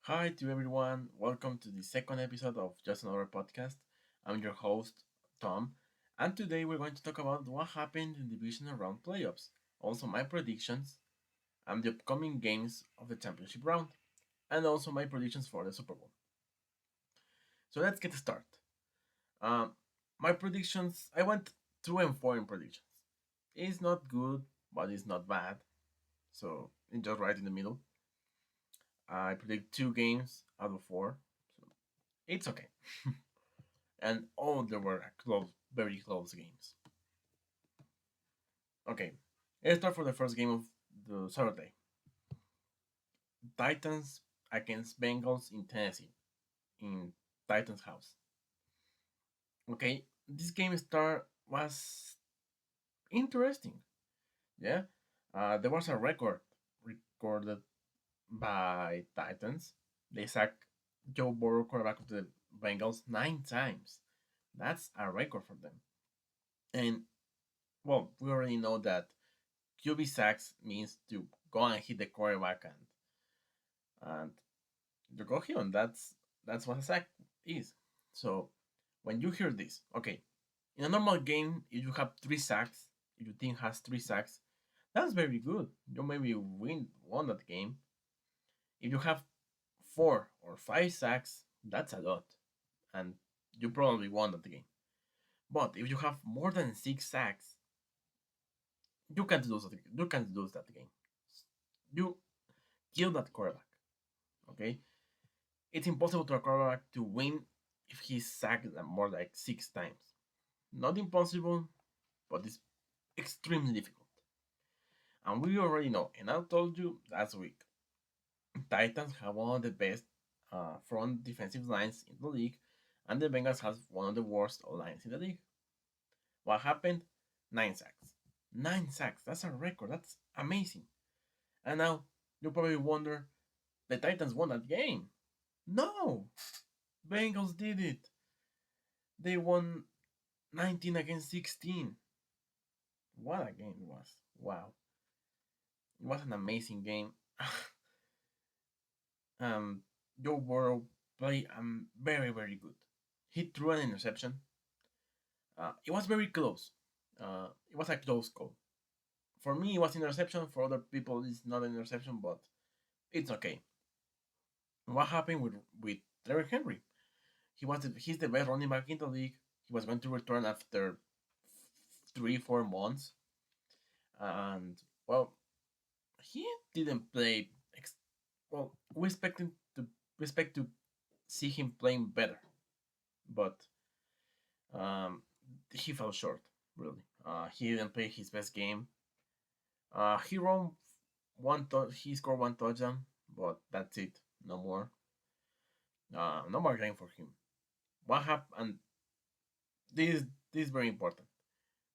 Hi to everyone. Welcome to the second episode of Just Another Podcast. I'm your host, Tom, and today we're going to talk about what happened in the divisional round playoffs, also my predictions, and the upcoming games of the championship round, and also my predictions for the Super Bowl. So let's get started. Um, my predictions, I went 2-4 in predictions. It's not good, but it's not bad. So it's just right in the middle. I predict two games out of four. So it's okay. And all there were close, very close games. Okay, let's start for the first game of the Saturday. Titans against Bengals in Tennessee, in Titans' house. Okay, this game start was interesting. Yeah, there was a record recorded by Titans. They sacked Joe Burrow, quarterback of the Bengals, 9 times. That's a record for them. And well, we already know that QB sacks means to go and hit the quarterback and you go him. That's what a sack is. So when you hear this, okay, in a normal game, if you have 3 sacks, if your team has 3 sacks, that's very good. You maybe won that game. If you have 4 or 5 sacks, that's a lot, and you probably won that game. But if you have more than 6 sacks, you can't lose that. You can't lose that game. You kill that quarterback. Okay, it's impossible to a quarterback to win if he's sacked more like 6 times. Not impossible, but it's extremely difficult. And we already know, and I told you last week, Titans have one of the best front defensive lines in the league, and the Bengals has one of the worst lines in the league. What happened? 9 sacks. 9 sacks. That's a record. That's amazing. And now you probably wonder, the Titans won that game. No, Bengals did it. They won 19 against 16. What a game it was. Wow. It was an amazing game. um, Joe Burrow played very, very good. He threw an interception. It was very close. It was a close call. For me, it was an interception. For other people, it's not an interception, but it's okay. What happened with Trevor Henry? He's the best running back in the league. He was going to return after 3-4 months, and well, he didn't play. Well, we expect to see him playing better, but um, he fell short. Really, he didn't play his best game. He run he scored one touchdown, but that's it. No more. No more game for him. What happened? And this is very important.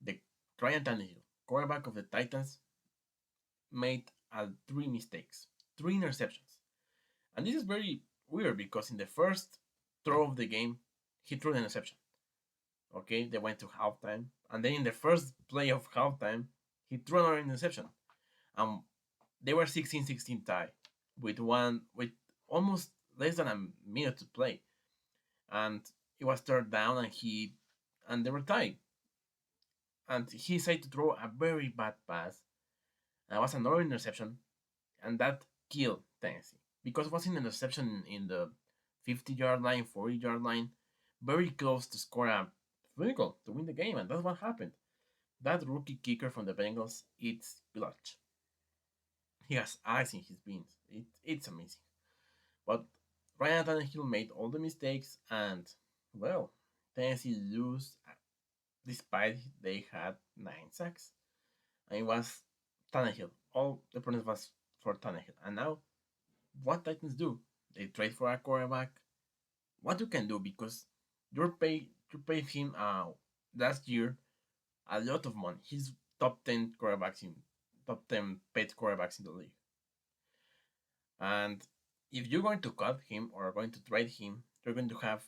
The Ryan Tannehill, quarterback of the Titans, made 3 mistakes, 3 interceptions. And this is very weird because in the first throw of the game, he threw an interception. Okay, they went to halftime. And then in the first play of halftime, he threw another interception. They were 16-16 tie with almost less than a minute to play. And it was third down and they were tied. And he decided to throw a very bad pass. And it was another interception. And that killed Tennessee. Because it was an interception in the 50-yard line, 40-yard line, very close to score a field goal to win the game, and that's what happened. That rookie kicker from the Bengals eats blood. He has eyes in his beans. It's amazing. But Ryan Tannehill made all the mistakes, and well, Tennessee lose despite they had 9 sacks. And it was Tannehill. All the problems was for Tannehill. And now, what Titans do? They trade for a quarterback. What you can do because you paid him last year a lot of money. He's top 10 paid quarterbacks in the league. And if you're going to cut him or going to trade him, you're going to have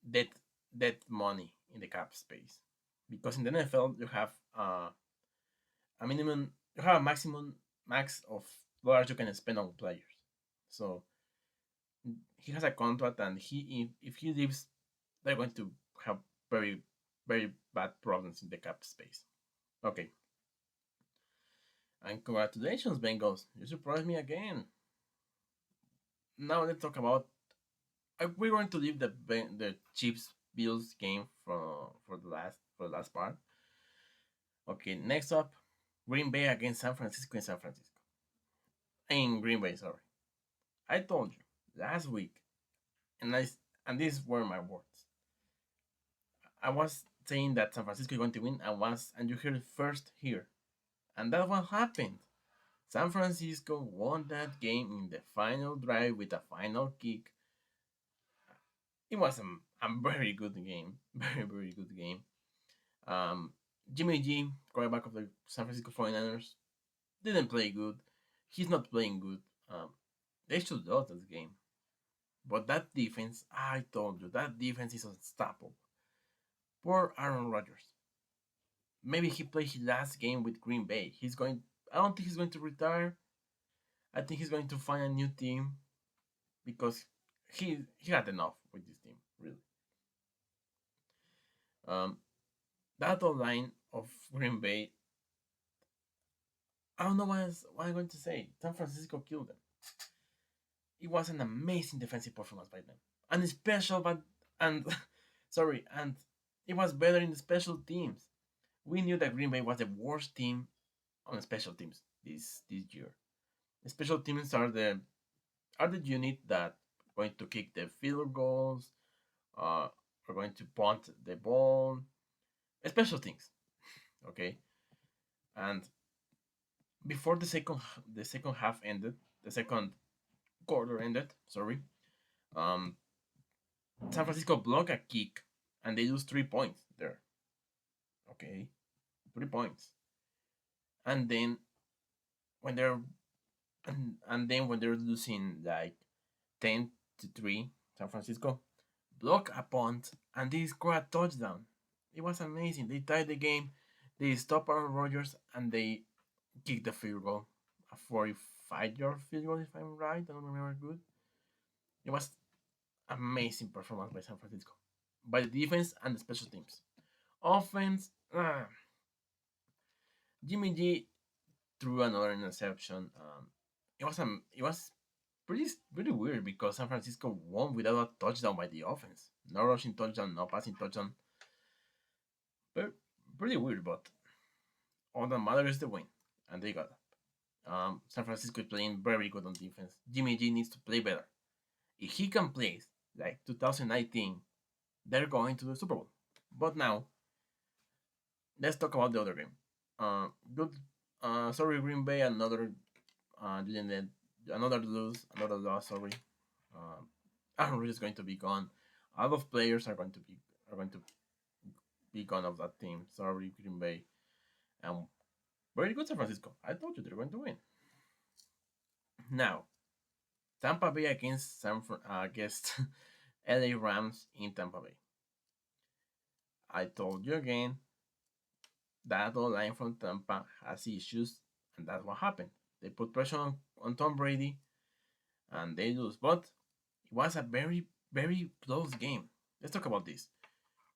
dead dead money in the cap space. Because in the NFL you have a minimum you have a maximum max of dollars you can spend on players. So He has a contract, and if he leaves, they're going to have very very bad problems in the cap space. Okay, and congratulations, Bengals. You surprised me again. Now let's talk about. We're going to leave the Chiefs Bills game for the last part. Okay, next up, Green Bay against San Francisco in San Francisco. In Green Bay, sorry. I told you last week, and and these were my words. I was saying that San Francisco is going to win, and you heard it first here, and that's what happened. San Francisco won that game in the final drive with a final kick. It was a very good game, very good game. Um, Jimmy G, quarterback of the San Francisco 49ers, didn't play good. He's not playing good. Um, they should lose this game. But that defense, I told you, that defense is unstoppable. Poor Aaron Rodgers. Maybe he played his last game with Green Bay. He's going. I don't think he's going to retire. I think he's going to find a new team because he had enough with this team. Really. Um, that line of Green Bay. I don't know what I'm going to say. San Francisco killed them. It was an amazing defensive performance by them, and special, but and sorry, and it was better in the special teams. We knew that Green Bay was the worst team on special teams this year. The special teams are the unit that going to kick the field goals, are going to punt the ball, special things. Okay, and before the second half ended, the second quarter ended. Sorry, um, San Francisco blocked a kick and they lose 3 points there. Okay, 3 points, and then when they're and then when they're losing like 10-3, San Francisco block a punt and they score a touchdown. It was amazing. They tied the game. They stopped Aaron Rodgers and they kicked the field goal, a 45-yard field goal if I'm right. I don't remember good. It was amazing performance by San Francisco, by the defense and the special teams. Offense, Jimmy G threw another interception. It was pretty weird because San Francisco won without a touchdown by the offense. No rushing touchdown, no passing touchdown. But pretty weird, but all that matters is the win, and they got it. San Francisco is playing very good on defense. Jimmy G needs to play better. If he can play like 2019, they're going to the Super Bowl. But now, let's talk about the other game. Good. Sorry, Green Bay. Didn't another lose, another loss. Sorry. Aaron Rodgers is going to be gone. A lot of players are going to be gone of that team. Sorry, Green Bay. And very good San Francisco. I told you they're going to win. Now, Tampa Bay against LA Rams in Tampa Bay. I told you again that line from Tampa has issues, and that's what happened. They put pressure on Tom Brady, and they lose. But it was a very close game. Let's talk about this.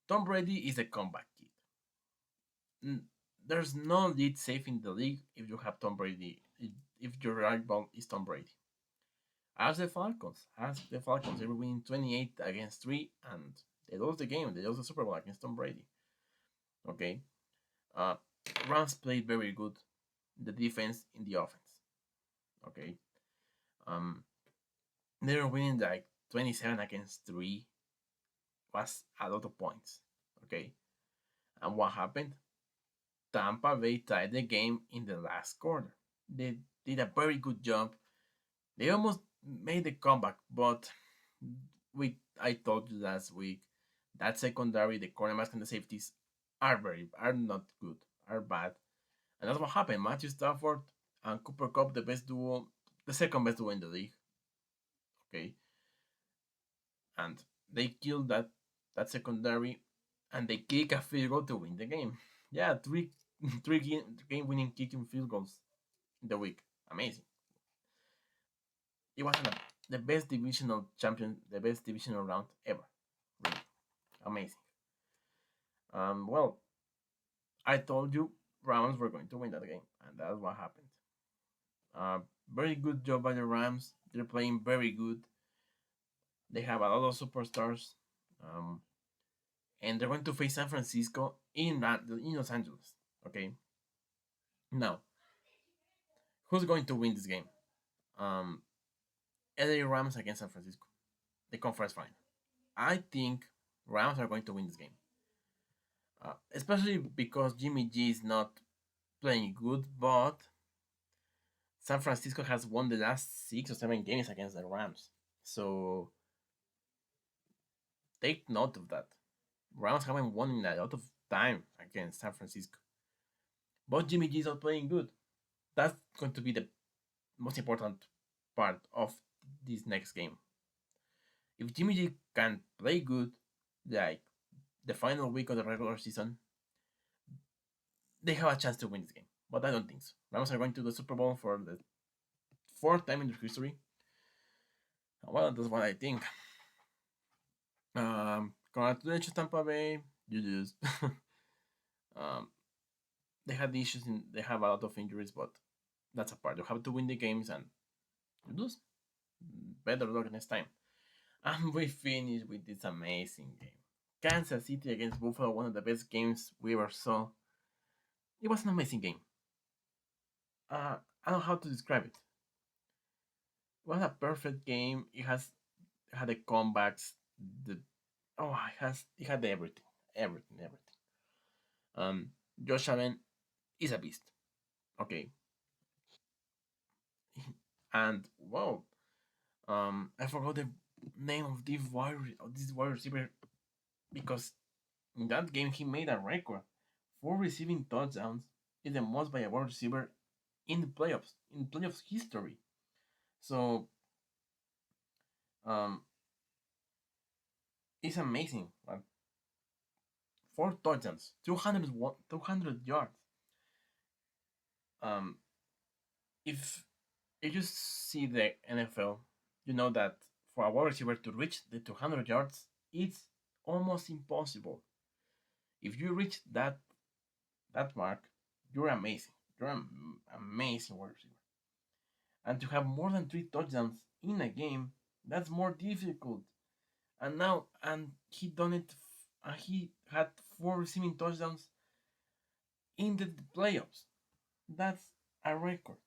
Tom Brady is a comeback kid. There's no lead safe in the league if you have Tom Brady. If your rival is Tom Brady. Ask the Falcons, they were winning 28-3, and they lost the game. They lost the Super Bowl against Tom Brady. Okay, uh, Rams played very good, the defense in the offense. Okay, um, they were winning like 27-3, was a lot of points. Okay, and what happened? Tampa Bay tied the game in the last quarter. They did a very good job. They almost made the comeback, but I told you last week that secondary, the cornerbacks and the safeties are not good, are bad, and that's what happened. Matthew Stafford and Cooper Cup, the best duo, the second best duo in the league. Okay, and they killed that secondary, and they kick a field goal to win the game. Yeah, three game winning kicking field goals in the week. Amazing. It was the best divisional champion, the best divisional round ever. Really amazing. Well, I told you Rams were going to win that game, and that's what happened. Uh, Very good job by the Rams. They're playing very good. They have a lot of superstars, um, and they're going to face San Francisco in Los Angeles. Okay, now who's going to win this game? Um, LA Rams against San Francisco, the conference final. I think Rams are going to win this game, especially because Jimmy G is not playing good, but San Francisco has won the last 6 or 7 games against the Rams. So take note of that. Rams haven't won in a lot of time against San Francisco. But Jimmy G is not playing good. That's going to be the most important part of this next game. If Jimmy G can play good, like the final week of the regular season, they have a chance to win this game. But I don't think so. Rams are going to the Super Bowl for the fourth time in their history. Well, that's what I think. Congratulations, Tampa Bay. You lose. um, they had issues in. They have a lot of injuries, but that's a part. You have to win the games and you lose. Better luck next time. And we finish with this amazing game. Kansas City against Buffalo, one of the best games we ever saw. It was an amazing game. I don't know how to describe it. It was a perfect game. It had the comebacks. The it had everything, everything. Um, Josh Allen is a beast. Okay, and wow, I forgot the name of this wide receiver because in that game he made a record. 4 receiving touchdowns is the most by a wide receiver in the playoffs history. So um, it's amazing. 4 touchdowns, 200 yards. Um, if you see the NFL, you know that for a wide receiver to reach the 200 yards, it's almost impossible. If you reach that mark, you're amazing. You're an amazing wide receiver. And to have more than 3 touchdowns in a game, that's more difficult. And he done it. He had 4 receiving touchdowns in the playoffs. That's a record.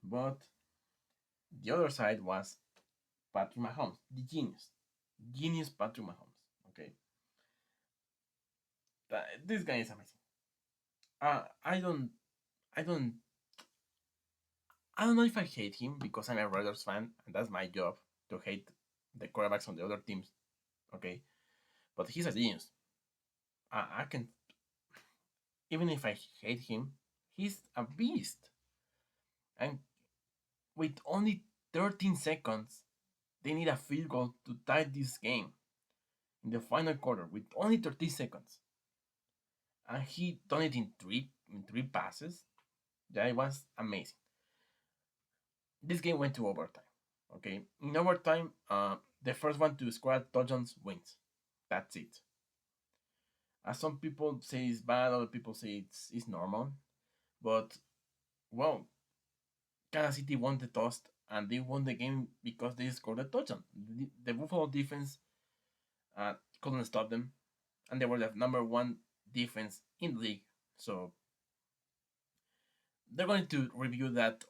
But the other side was Patrick Mahomes, the genius Patrick Mahomes. Okay, this guy is amazing. Uh, I don't, I don't, I don't know if I hate him because I'm a Raiders fan and that's my job to hate the quarterbacks on the other teams. Okay, but he's a genius. I can, even if I hate him, he's a beast. And with only 13 seconds, they need a field goal to tie this game in the final quarter with only 30 seconds. And he done it in three passes. That was amazing. This game went to overtime. Okay, in overtime, the first one to score touchdowns wins. That's it. As some people say it's bad, other people say it's normal. But well, Kansas City won the toss and they won the game because they scored a touchdown. The Buffalo defense couldn't stop them, and they were the number one defense in the league. So they're going to review that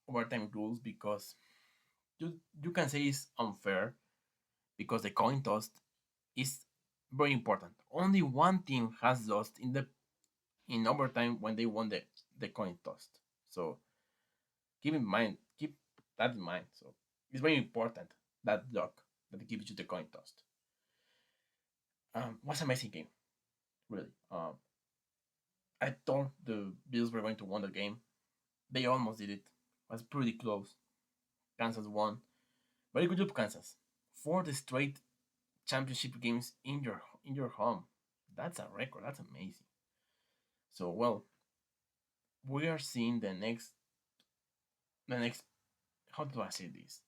overtime rules because you can say it's unfair because the coin toss is very important. Only one team has lost in overtime when they won the coin toss. So keep that in mind. So it's very important that luck that gives you the coin toss. Was an amazing game, really. I thought the Bills were going to win the game. They almost did it. It was pretty close. Kansas won. Very good job, Kansas. For the straight championship games in your home. That's a record. That's amazing. So well, we are seeing the next how do I say this?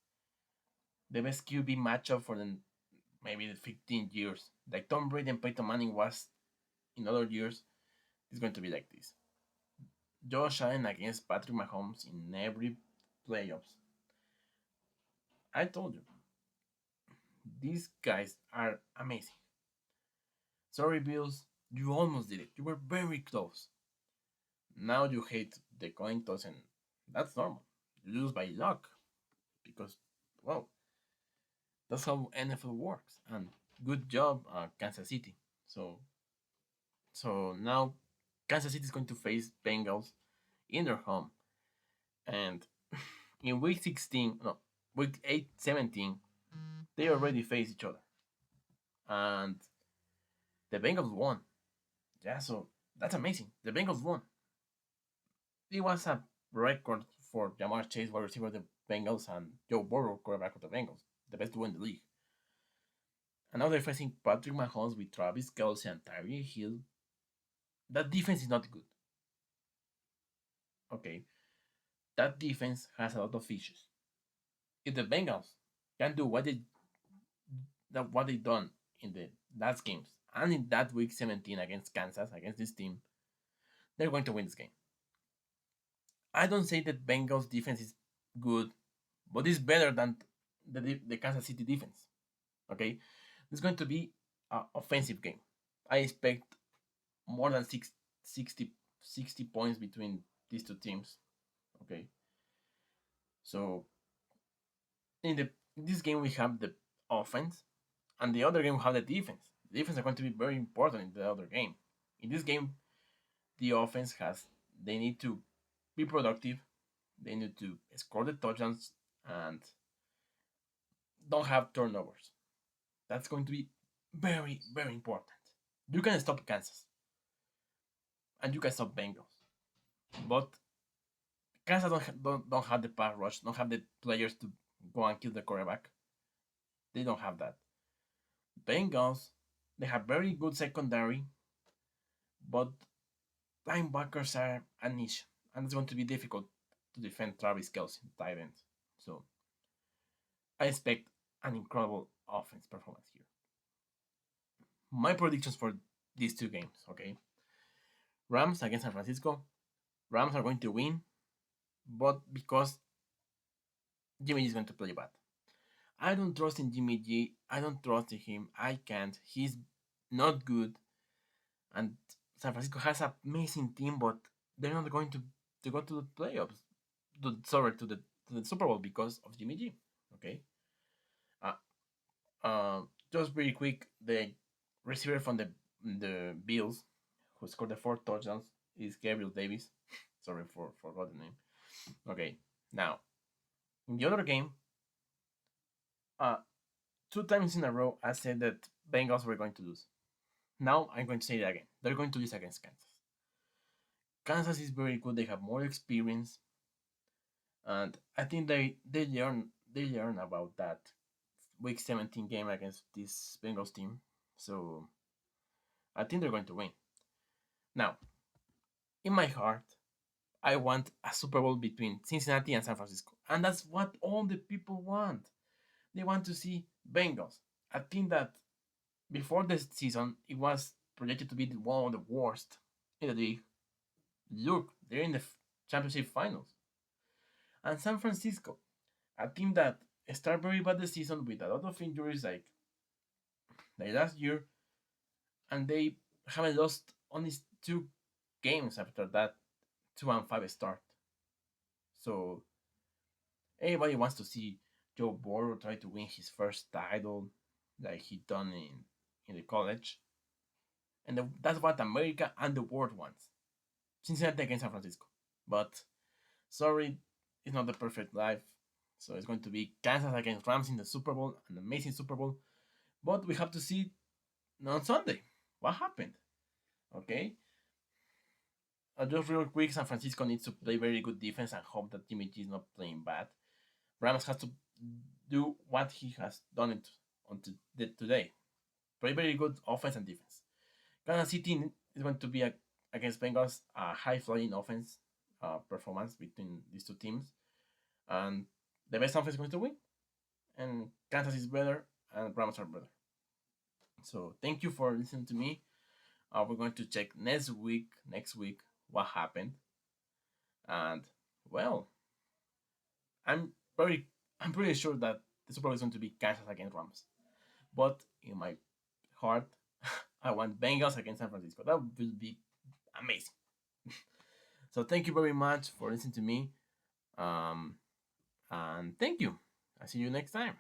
the best QB matchup for the maybe the 15 years. Like Tom Brady and Peyton Manning was in other years, it's going to be like this. Josh Allen against Patrick Mahomes in every playoffs. I told you, these guys are amazing. Sorry, Bills, you almost did it. You were very close. Now you hate the coin toss, and that's normal. You lose by luck because, well, that's how NFL works. And good job, Kansas City. So, so now Kansas City is going to face Bengals in their home, and in week 16, no, week 8, 17, they already face each other, and the Bengals won. Yeah, so that's amazing. The Bengals won. It was a record for Jamar Chase, wide receiver of the Bengals, and Joe Burrow, quarterback of the Bengals, the best duo in the league. And now they're facing Patrick Mahomes with Travis Kelce and Tyreek Hill. That defense is not good. Okay, that defense has a lot of issues. If the Bengals can do what they done in the last games and in that week 17 against Kansas against this team, they're going to win this game. I don't say that Bengals defense is good, but it's better than the Kansas City defense. Okay, it's going to be an offensive game. I expect more than 60 points between these two teams. Okay, so in this game we have the offense, and the other game we have the defense. The defense are going to be very important in the other game. In this game, the offense has they need to be productive. They need to score the touchdowns and don't have turnovers. That's going to be very, very important. You can stop Kansas and you can stop Bengals, but Kansas don't have the pass rush, don't have the players to go and kill the quarterback. They don't have that. Bengals, they have very good secondary, but linebackers are an issue, and it's going to be difficult to defend Travis Kelce, tight end. So I expect an incredible offense performance here. My predictions for these two games, okay? Rams against San Francisco. Rams are going to win, but because Jimmy G is going to play bad. I don't trust in Jimmy G. I don't trust in him. I can't. He's not good. And San Francisco has an amazing team, but they're not going to go to the playoffs. To the Super Bowl because of Jimmy G. Okay. Uh, just very quick, the receiver from the Bills who scored the 4 touchdowns is Gabriel Davis. Sorry for forgot the name. Okay, now in the other game, uh, 2 times in a row I said that Bengals were going to lose. Now I'm going to say it again. They're going to lose against Kansas. Kansas is very good. They have more experience, and I think they learn about that Week 17 game against this Bengals team. So I think they're going to win. Now, in my heart, I want a Super Bowl between Cincinnati and San Francisco, and that's what all the people want. They want to see Bengals. I think that before the season, it was projected to be one of the worst in the league. Look, they're in the championship finals. And San Francisco, a team that started very bad the season with a lot of injuries like last year, and they haven't lost only 2 games after that 2-5 start. So everybody wants to see Joe Burrow try to win his first title like he done in the college. And that's what America and the world wants. Cincinnati against San Francisco. But sorry, it's not the perfect life. So it's going to be Kansas against Rams in the Super Bowl, an amazing Super Bowl. But we have to see on Sunday what happened. Okay? Just real quick, San Francisco needs to play very good defense and hope that Jimmy G is not playing bad. Rams has to do what he has done today. Play very good offense and defense. Kansas City is going to be against Bengals a high flying offense performance between these two teams, and the best offense is going to win. and Kansas is better, and Rams are better. So thank you for listening to me. We're going to check next week what happened, and well, I'm very I'm pretty sure that the Super Bowl is going to be Kansas against Rams. But in my heart, I want Bengals against San Francisco. That will be amazing. So thank you very much for listening to me. Um, and thank you. I'll see you next time.